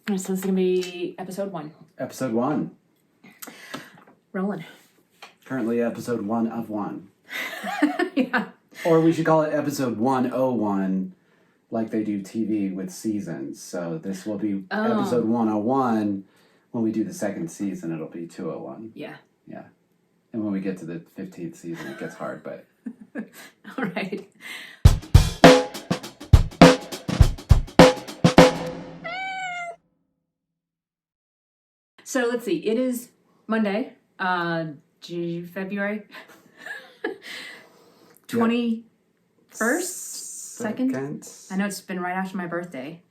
So this is going to be episode 1. Episode 1. Rolling. Currently episode 1 of 1. Yeah. Or we should call it episode 101, like they do TV with seasons. So this will be episode 101. When we do the second season, it'll be 201. Yeah. Yeah. And when we get to the 15th season, it gets hard, but... All right. So let's see. It is Monday, February 21st, 2nd. I know it's been right after my birthday.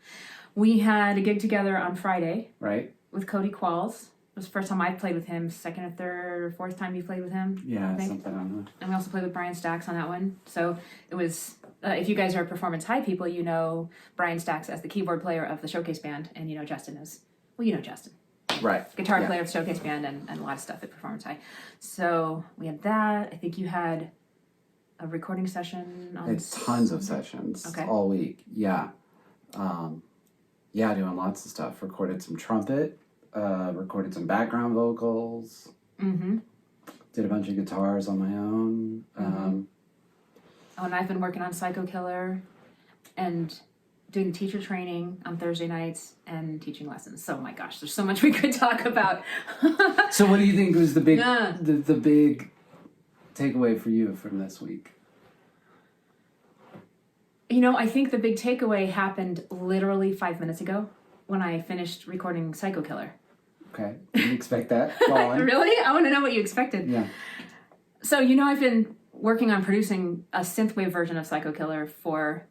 We had a gig together on Friday. Right. With Cody Qualls. It was the first time I played with him, second or third or fourth time you played with him. Yeah, something on that. And we also played with Brian Stacks on that one. So it was, if you guys are Performance High people, you know Brian Stacks as the keyboard player of the Showcase Band, and you know Justin as, well, you know Justin. Right. Guitar player of the Showcase Band and a lot of stuff at Performance High. So we had that. I think you had a recording session on... It's tons of sessions all week. Yeah. Yeah, doing lots of stuff. Recorded some trumpet. Recorded some background vocals. Mm-hmm. Did a bunch of guitars on my own. Mm-hmm. And I've been working on Psycho Killer and doing teacher training on Thursday nights and teaching lessons. So, my gosh, there's so much we could talk about. So what do you think was the big the big takeaway for you from this week? You know, I think the big takeaway happened literally 5 minutes ago when I finished recording Psycho Killer. Okay. Didn't expect that. Really? I want to know what you expected. Yeah. So, you know, I've been working on producing a synthwave version of Psycho Killer for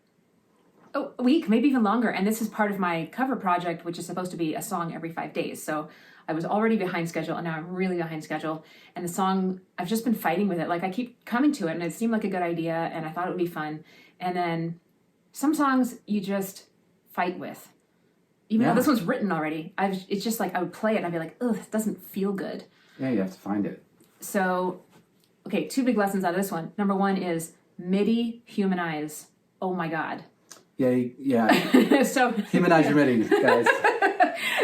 a week, maybe even longer. And this is part of my cover project, which is supposed to be a song every 5 days. So I was already behind schedule, and now I'm really behind schedule. And the song, I've just been fighting with it. Like, I keep coming to it, and it seemed like a good idea, and I thought it would be fun. And then some songs you just fight with. Even though this one's written already. It's just like, I would play it, and I'd be like, ugh, it doesn't feel good. Yeah, you have to find it. So, okay, 2 big lessons out of this one. Number 1 is MIDI humanize. Oh my God. Yeah. So humanize your MIDI, guys.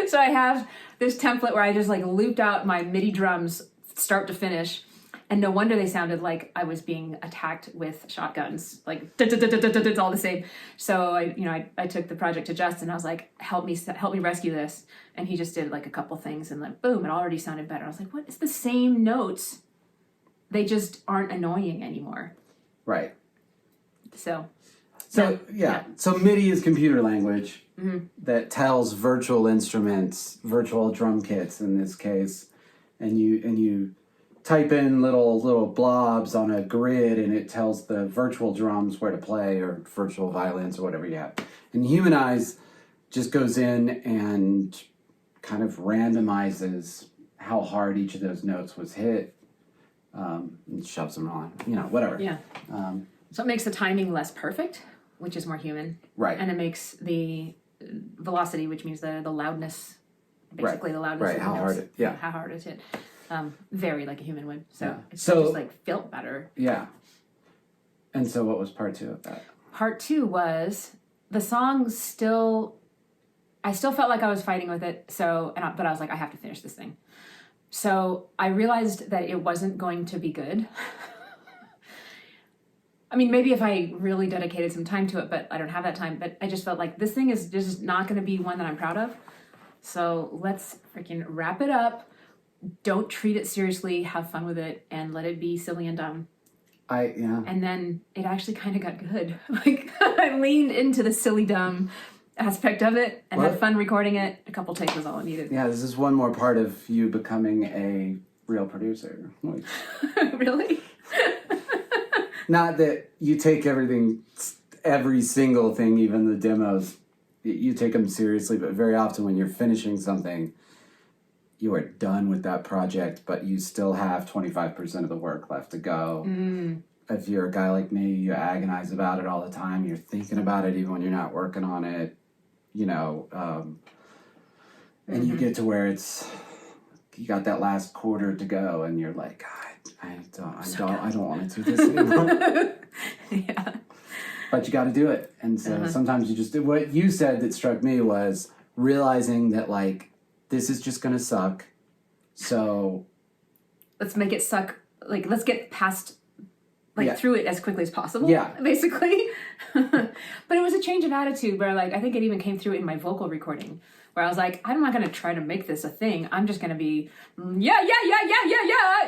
So I have this template where I just like looped out my MIDI drums start to finish, and no wonder they sounded like I was being attacked with shotguns, like it's all the same. So I took the project to Justin. I was like, help me rescue this, and he just did like a couple things, and like boom, it already sounded better. I was like, what? It's the same notes. They just aren't annoying anymore. Right. So yeah. So MIDI is computer language that tells virtual instruments, virtual drum kits in this case, and you type in little blobs on a grid, and it tells the virtual drums where to play, or virtual violins, or whatever you have. And humanize just goes in and kind of randomizes how hard each of those notes was hit, and shoves them on, whatever. Yeah. So it makes the timing less perfect, which is more human. Right. And it makes the velocity, which means the loudness, basically the loudness of the how notes, hard how hard it's hit, vary like a human would. So it's so just like felt better. Yeah. And so what was part 2 of that? Part 2 was the song I still felt like I was fighting with it. But I was like, I have to finish this thing. So I realized that it wasn't going to be good. I mean, maybe if I really dedicated some time to it, but I don't have that time. But I just felt like this thing is just not going to be one that I'm proud of. So let's freaking wrap it up. Don't treat it seriously. Have fun with it, and let it be silly and dumb. And then it actually kind of got good. Like, I leaned into the silly dumb aspect of it and had fun recording it. A couple takes was all I needed. Yeah, this is one more part of you becoming a real producer. Like, really? Not that you take every single thing, even the demos, you take them seriously, but very often when you're finishing something, you are done with that project, but you still have 25% of the work left to go. If you're a guy like me, you agonize about it all the time. You're thinking about it even when you're not working on it, and you get to where you got that last quarter to go, and you're like, God, I don't want to do this anymore. Yeah. But you got to do it. And so sometimes you just do what you said that struck me was realizing that like this is just gonna suck. So let's make it suck. Like, let's get past, like, through it as quickly as possible. Yeah. Basically. But it was a change of attitude where, like, I think it even came through in my vocal recording, where I was like, I'm not going to try to make this a thing. I'm just going to be, yeah,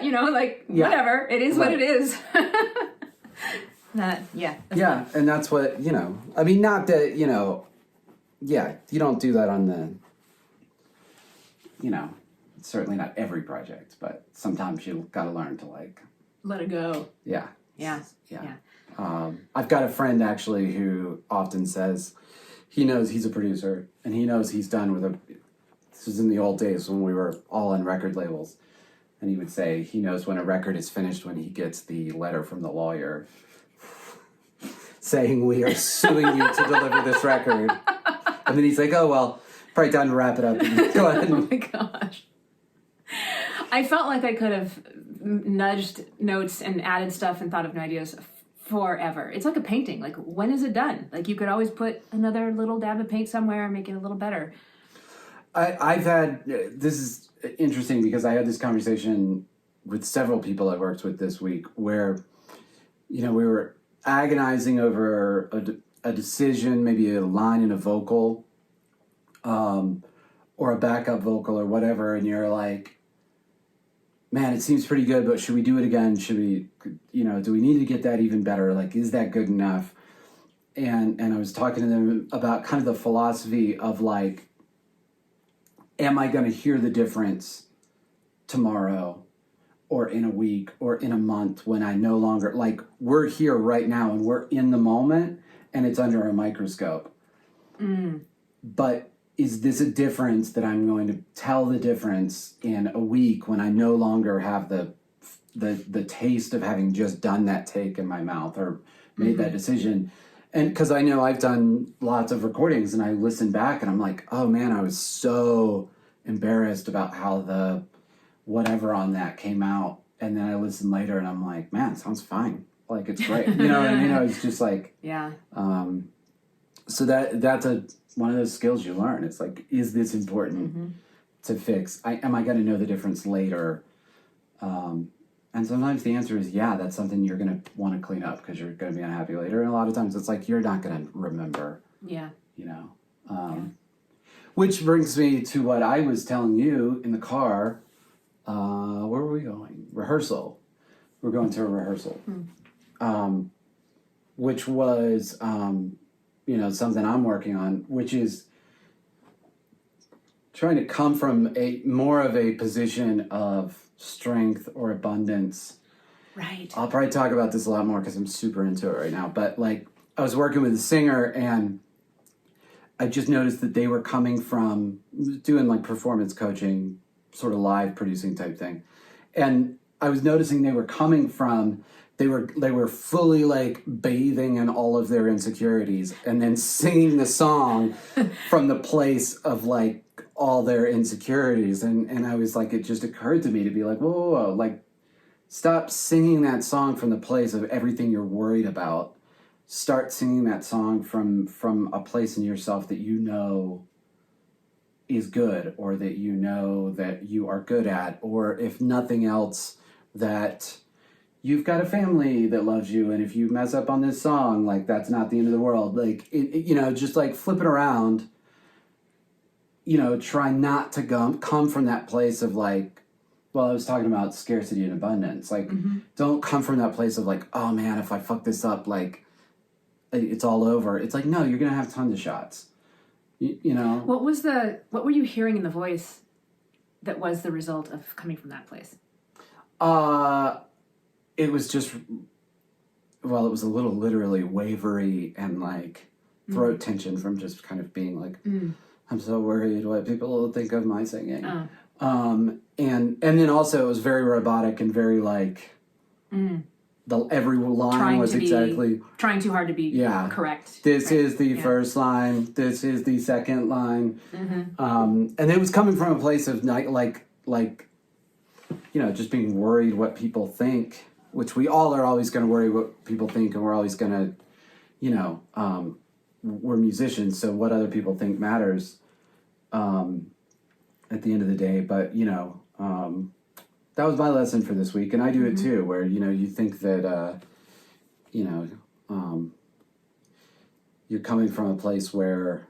you know, like, whatever. It is what it is. Yeah, and that's what, you know, I mean, not that, you know, yeah, you don't do that on the, you know, certainly not every project, but sometimes you got to learn to like let it go. Yeah. Yeah. I've got a friend actually who often says he knows he's a producer and he knows he's done with this was in the old days when we were all on record labels, and he would say he knows when a record is finished when he gets the letter from the lawyer saying we are suing you to deliver this record, and then he's like, oh well, probably time to wrap it up. Go ahead. Oh my gosh. I felt like I could have nudged notes and added stuff and thought of new ideas forever. It's like a painting. Like, when is it done? Like, you could always put another little dab of paint somewhere and make it a little better. I've had, this is interesting because I had this conversation with several people I worked with this week where, you know, we were agonizing over a decision, maybe a line in a vocal, or a backup vocal or whatever, and you're like, man, it seems pretty good, but should we do it again? Should we, you know, do we need to get that even better? Like, is that good enough? And I was talking to them about kind of the philosophy of like, am I going to hear the difference tomorrow or in a week or in a month when I no longer, like, we're here right now and we're in the moment and it's under a microscope. But is this a difference that I'm going to tell the difference in a week when I no longer have the taste of having just done that take in my mouth or made that decision? And because I know I've done lots of recordings and I listen back and I'm like, oh man, I was so embarrassed about how the whatever on that came out. And then I listen later and I'm like, man, it sounds fine. Like, it's great. You know what I mean? It's just like, so that's one of those skills you learn. It's like, is this important to fix? Am I going to know the difference later? And sometimes the answer is, yeah, that's something you're going to want to clean up because you're going to be unhappy later. And a lot of times it's like, you're not going to remember. Yeah. You know? Which brings me to what I was telling you in the car. Where were we going? Rehearsal. We're going to a rehearsal. Which was, you know, something I'm working on, which is trying to come from more of a position of strength or abundance. Right. I'll probably talk about this a lot more because I'm super into it right now. But like, I was working with a singer and I just noticed that they were coming from doing like performance coaching, sort of live producing type thing. And I was noticing they were coming from, they were fully like bathing in all of their insecurities and then singing the song from the place of like all their insecurities. And I was like, it just occurred to me to be like, whoa, like, stop singing that song from the place of everything you're worried about. Start singing that song from a place in yourself that you know is good, or that you know that you are good at, or if nothing else, that you've got a family that loves you, and if you mess up on this song, like, that's not the end of the world. Like, you know, just like flip it around, you know, try not to come from that place of like, well, I was talking about scarcity and abundance. Like, don't come from that place of like, oh man, if I fuck this up, like, it's all over. It's like, no, you're going to have tons of shots, you know? What were you hearing in the voice that was the result of coming from that place? It was just, well, it was a little literally wavery and like throat tension from just kind of being like, I'm so worried what people will think of my singing. And then also it was very robotic and very like, every line was exactly trying too hard to be correct. This is the first line. This is the second line. And it was coming from a place of like, you know, just being worried what people think, which we all are always going to worry what people think, and we're always going to, you know, we're musicians, so what other people think matters. at the end of the day. But, that was my lesson for this week. And I do it too, where, you think that, you're coming from a place where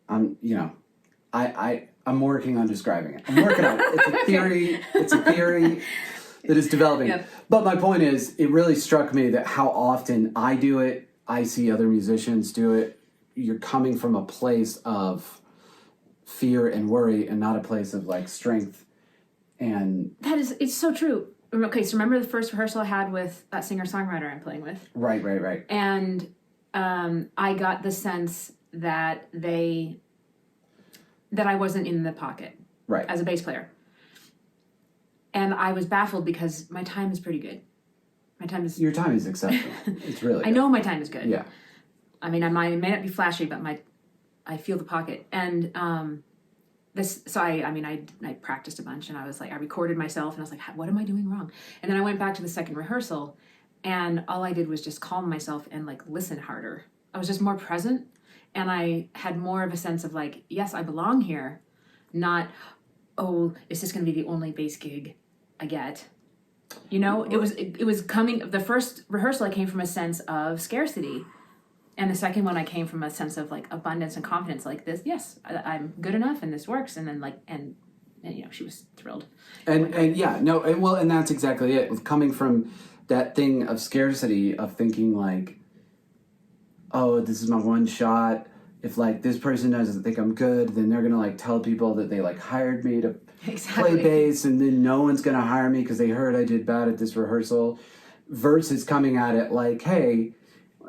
I'm working on describing it. I'm working on it. It's a theory. It's a theory that is developing. Yep. But my point is, it really struck me that how often I do it, I see other musicians do it. You're coming from a place of fear and worry and not a place of like strength. And it's so true. Okay, so remember the first rehearsal I had with that singer-songwriter I'm playing with? Right. And I got the sense that I wasn't in the pocket as a bass player. And I was baffled because my time is pretty good. Your time is exceptional. It's really good. I know my time is good. Yeah. I mean, may not be flashy, but I feel the pocket. And I practiced a bunch, and I was like, I recorded myself, and I was like, what am I doing wrong? And then I went back to the second rehearsal, and all I did was just calm myself and like listen harder. I was just more present, and I had more of a sense of like, yes, I belong here, not, oh, is this going to be the only bass gig I get? It was coming. The first rehearsal, I came from a sense of scarcity. And the second one, I came from a sense of like abundance and confidence, like this. Yes, I'm good enough, and this works. And then and she was thrilled. And that's exactly it. With coming from that thing of scarcity, of thinking like, oh, this is my one shot. If like this person doesn't think I'm good, then they're gonna like tell people that they like hired me to play bass, and then no one's gonna hire me because they heard I did bad at this rehearsal. Versus coming at it like, hey,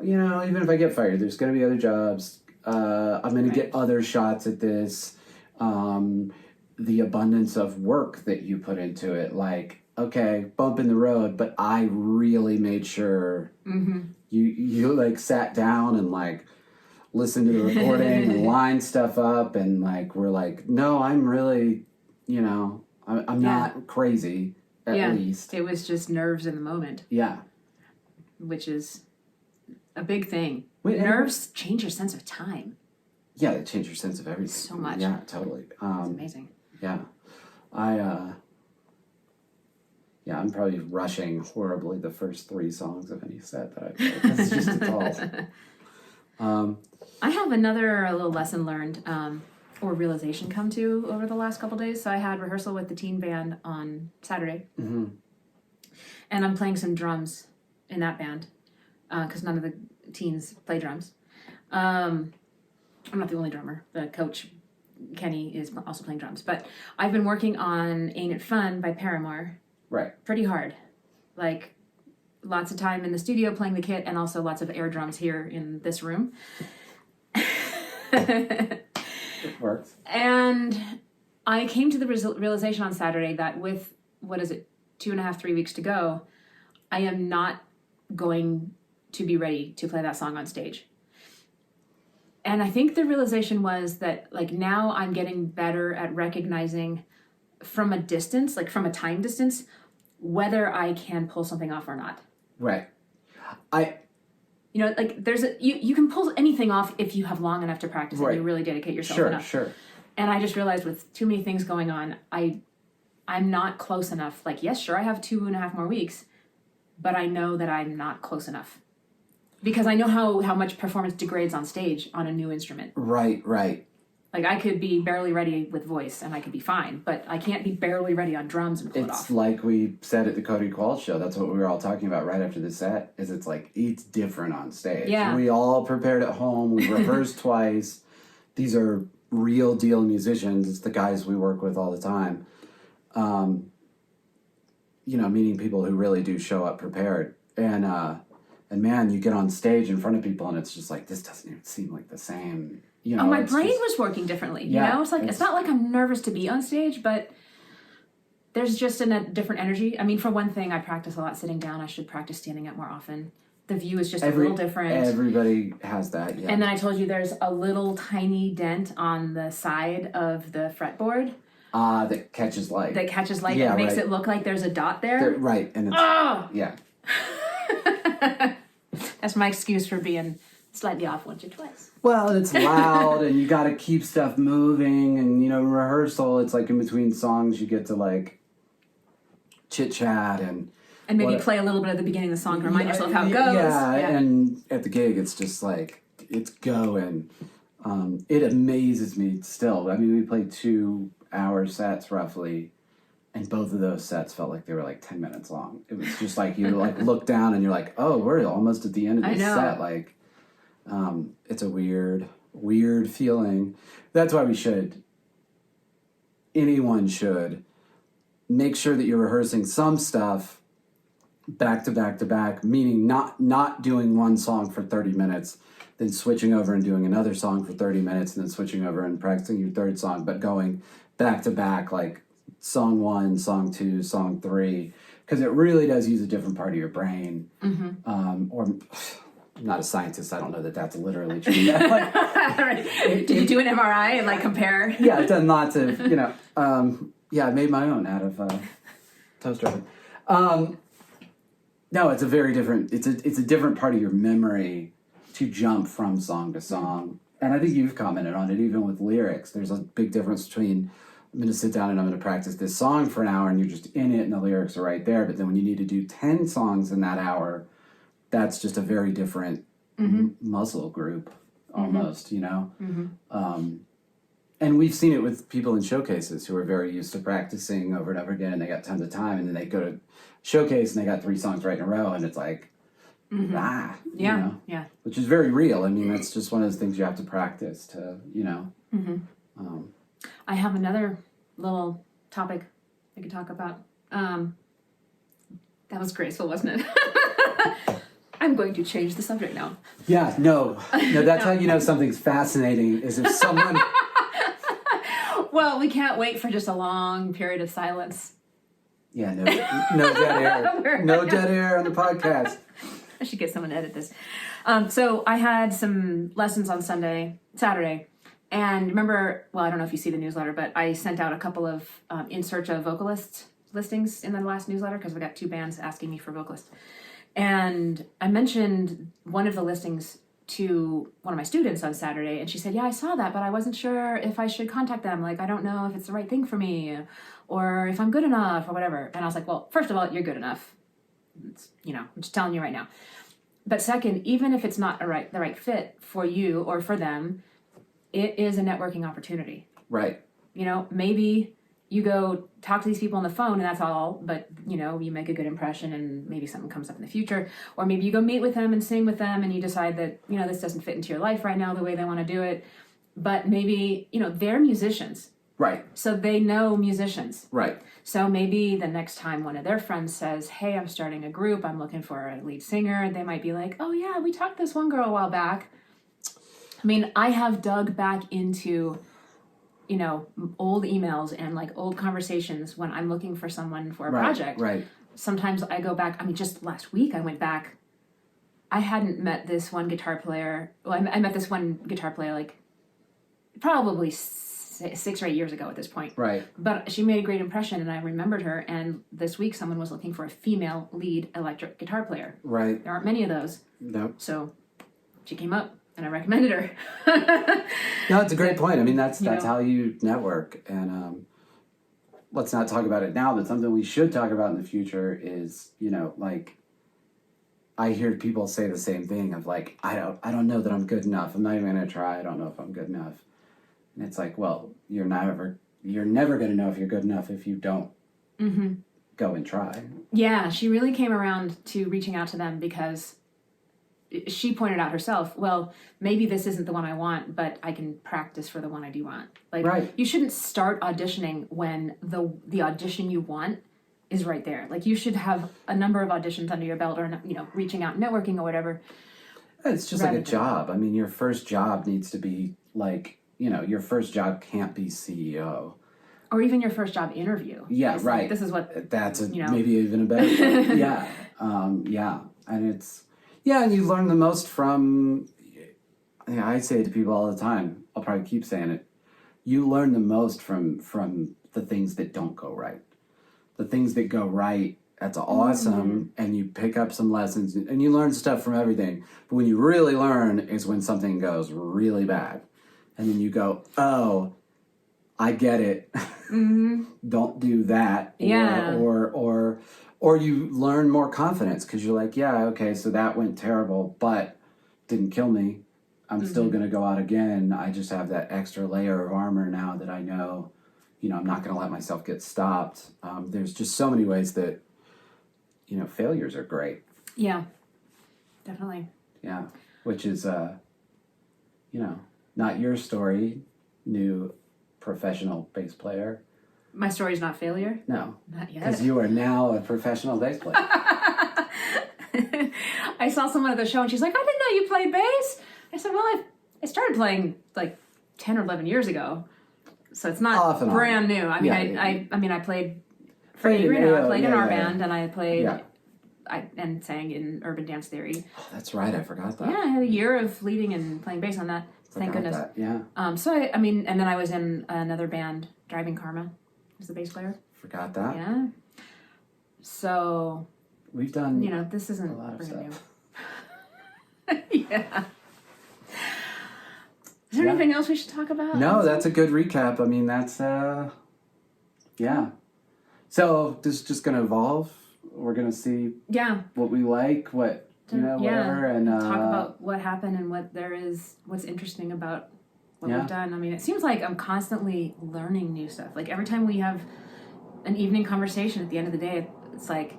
even if I get fired, there's going to be other jobs. I'm going to get other shots at this. The abundance of work that you put into it, like, okay, bump in the road, but I really made sure you like sat down and like listened to the recording and lined stuff up, and like we're like, no, I'm really, I'm not crazy at least. It was just nerves in the moment. Yeah, which is a big thing. Nerves change your sense of time. Yeah, they change your sense of everything. So much. Yeah, totally. It's amazing. Yeah. I'm probably rushing horribly the first 3 songs of any set that I play. It's all. I have another little lesson learned or realization come to over the last couple days. So I had rehearsal with the teen band on Saturday. Mm-hmm. And I'm playing some drums in that band. Because none of the teens play drums. I'm not the only drummer. The coach, Kenny, is also playing drums. But I've been working on Ain't It Fun by Paramore. Right. Pretty hard. Like, lots of time in the studio playing the kit, and also lots of air drums here in this room. It works. And I came to the realization on Saturday that with, 2.5, 3 weeks to go, I am not going to be ready to play that song on stage. And I think the realization was that like now I'm getting better at recognizing from a distance, like from a time distance, whether I can pull something off or not. Right. There's you can pull anything off if you have long enough to practice and you really dedicate yourself enough. Sure. And I just realized with too many things going on, I'm not close enough. Like, yes, sure, I have 2.5 more weeks, but I know that I'm not close enough. Because I know how much performance degrades on stage on a new instrument. Right. Like, I could be barely ready with voice, and I could be fine, but I can't be barely ready on drums and pull it off. It's like we said at the Cody Qualls show. That's what we were all talking about right after the set, is it's like, it's different on stage. Yeah. We all prepared at home. We rehearsed twice. These are real deal musicians. It's the guys we work with all the time. Meeting people who really do show up prepared. And man, you get on stage in front of people and it's just like, this doesn't even seem like the same. My brain was working differently. It's like, it's not like I'm nervous to be on stage, but there's just a different energy. I mean, for one thing, I practice a lot sitting down. I should practice standing up more often. The view is just a little different. Everybody has that, yeah. And then I told you there's a little tiny dent on the side of the fretboard. That catches light. Yeah, and makes it look like there's a dot there. Right, and it's... Oh! Yeah. That's my excuse for being slightly off once or twice. Well, it's loud and you got to keep stuff moving. And, you know, rehearsal, it's like in between songs, you get to like chit chat and maybe play a little bit at the beginning of the song to remind yourself how it goes. Yeah, and at the gig, it's just like, it's going. It amazes me still. I mean, we played 2-hour sets roughly, and both of those sets felt like they were like 10 minutes long. It was just like you like look down and you're like, oh, we're almost at the end of this set. Like, it's a weird feeling. That's why anyone should make sure that you're rehearsing some stuff back to back to back, meaning not doing one song for 30 minutes, then switching over and doing another song for 30 minutes, and then switching over and practicing your third song, but going back to back, like song 1, song 2, song 3, because it really does use a different part of your brain. Or I'm not a scientist, I don't know that that's literally true. Like, Did you do an MRI and like compare? Yeah, I've done lots of, you know, I made my own out of toaster oven. No, it's a very different, it's a different part of your memory to jump from song to song. And I think you've commented on it, even with lyrics. There's a big difference between, I'm going to sit down and I'm going to practice this song for an hour and you're just in it and the lyrics are right there. But then when you need to do 10 songs in that hour, that's just a very different muscle group almost, you know? And we've seen it with people in showcases who are very used to practicing over and over again, and they got tons of time, and then they go to showcase and they got 3 songs right in a row, and it's like, you know? Which is very real. I mean, that's just one of those things you have to practice to, you know. I have another little topic I could talk about. That was graceful, wasn't it? I'm going to change the subject now. Yeah, no, that's how you know something's fascinating, is if someone... Well, we can't wait for just a long period of silence. Yeah, no dead air. No dead air on the podcast. I should get someone to edit this. So I had some lessons on Saturday. And remember, well, I don't know if you see the newsletter, but I sent out a couple of in search of vocalist listings in the last newsletter because we got 2 bands asking me for vocalists. And I mentioned one of the listings to one of my students on Saturday, and she said, yeah, I saw that, but I wasn't sure if I should contact them. Like, I don't know if it's the right thing for me or if I'm good enough or whatever. And I was like, well, first of all, you're good enough. It's, you know, I'm just telling you right now. But second, even if it's not the right fit for you or for them, it is a networking opportunity. Right. You know, maybe you go talk to these people on the phone and that's all, but, you know, you make a good impression and maybe something comes up in the future. Or maybe you go meet with them and sing with them and you decide that, you know, this doesn't fit into your life right now the way they want to do it. But maybe, you know, they're musicians. Right. So they know musicians. Right. So maybe the next time one of their friends says, hey, I'm starting a group, I'm looking for a lead singer, they might be like, oh yeah, we talked to this one girl a while back. I mean, I have dug back into, you know, old emails and like old conversations when I'm looking for someone for a project. Right. Sometimes I go back, I mean, just last week I went back. I hadn't met this one guitar player. Well, I met this one guitar player like probably 6 or 8 years ago at this point. Right. But she made a great impression and I remembered her. And this week someone was looking for a female lead electric guitar player. Right. There aren't many of those. Nope. So she came up. And I recommended her. No, it's a great point. I mean, that's how you network. And let's not talk about it now, but something we should talk about in the future is, you know, like, I hear people say the same thing of like, I don't know that I'm good enough. I'm not even going to try. I don't know if I'm good enough. And it's like, well, you're never going to know if you're good enough if you don't go and try. Yeah, she really came around to reaching out to them because she pointed out herself, well, maybe this isn't the one I want, but I can practice for the one I do want. Like, you shouldn't start auditioning when the audition you want is right there. Like, you should have a number of auditions under your belt or, you know, reaching out, networking or whatever. It's just like a job. I mean, your first job needs to be like, you know, your first job can't be CEO. Or even your first job interview. Yeah, it's right. Like, this is what... That's maybe even a better yeah. Yeah. And it's... Yeah, and you learn the most from... I say it to people all the time. I'll probably keep saying it. You learn the most from the things that don't go right. The things that go right That's awesome. And you pick up some lessons and you learn stuff from everything. But when you really learn is when something goes really bad. And then you go, oh, I get it. Don't do that. Yeah. Or you learn more confidence because you're like, yeah, okay, so that went terrible, but didn't kill me. I'm still going to go out again. I just have that extra layer of armor now that I know, I'm not going to let myself get stopped. There's just so many ways that, failures are great. Yeah, definitely. Yeah, which is, not your story, new professional bass player. My story's not failure? No. Not yet. Because you are now a professional bass player. I saw someone at the show and she's like, I didn't know you played bass. I said, well, I started playing like 10 or 11 years ago. So it's not brand new. I mean, I played for Adrienne, I played in our band, and I played, and sang in Urban Dance Theory. Oh, that's right. I forgot that. Yeah, I had a year of leading and playing bass on that. Thank goodness. That, yeah. So and then I was in another band, Driving Karma, was the bass player. Forgot that. Yeah. So we've done, this isn't a lot of brand stuff. new. Yeah. Is there anything else we should talk about? No, that's a good recap. I mean, that's, yeah. So this is just going to evolve. We're going to see what we like, whatever. And talk about what happened and what's interesting about what we've done. I mean, it seems like I'm constantly learning new stuff. Like every time we have an evening conversation at the end of the day, it's like,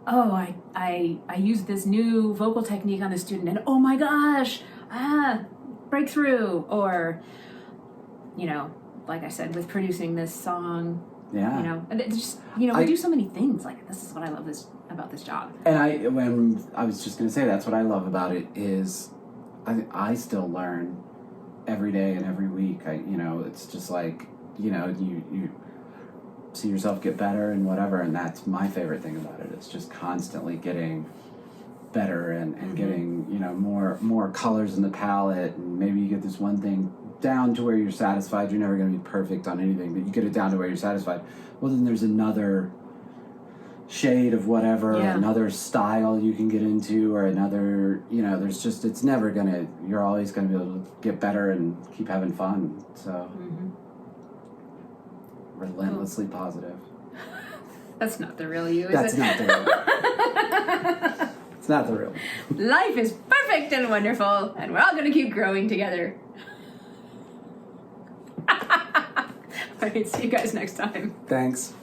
oh, I used this new vocal technique on this student and oh my gosh, breakthrough. Or, like I said, with producing this song, and it's just, we do so many things. Like, this is what I love about this job. And when I was just going to say, that's what I love about it is I still learn every day and every week. It's just like, you see yourself get better and whatever. And that's my favorite thing about it. It's just constantly getting better and getting, more colors in the palette. And maybe you get this one thing down to where you're satisfied. You're never going to be perfect on anything, but you get it down to where you're satisfied. Well, then there's another shade of whatever, another style you can get into, or another, there's just, you're always going to be able to get better and keep having fun. So relentlessly positive. That's not the real you, is That's it? not the real. It's not the real. Life is perfect and wonderful, and we're all going to keep growing together. All right, see you guys next time. Thanks.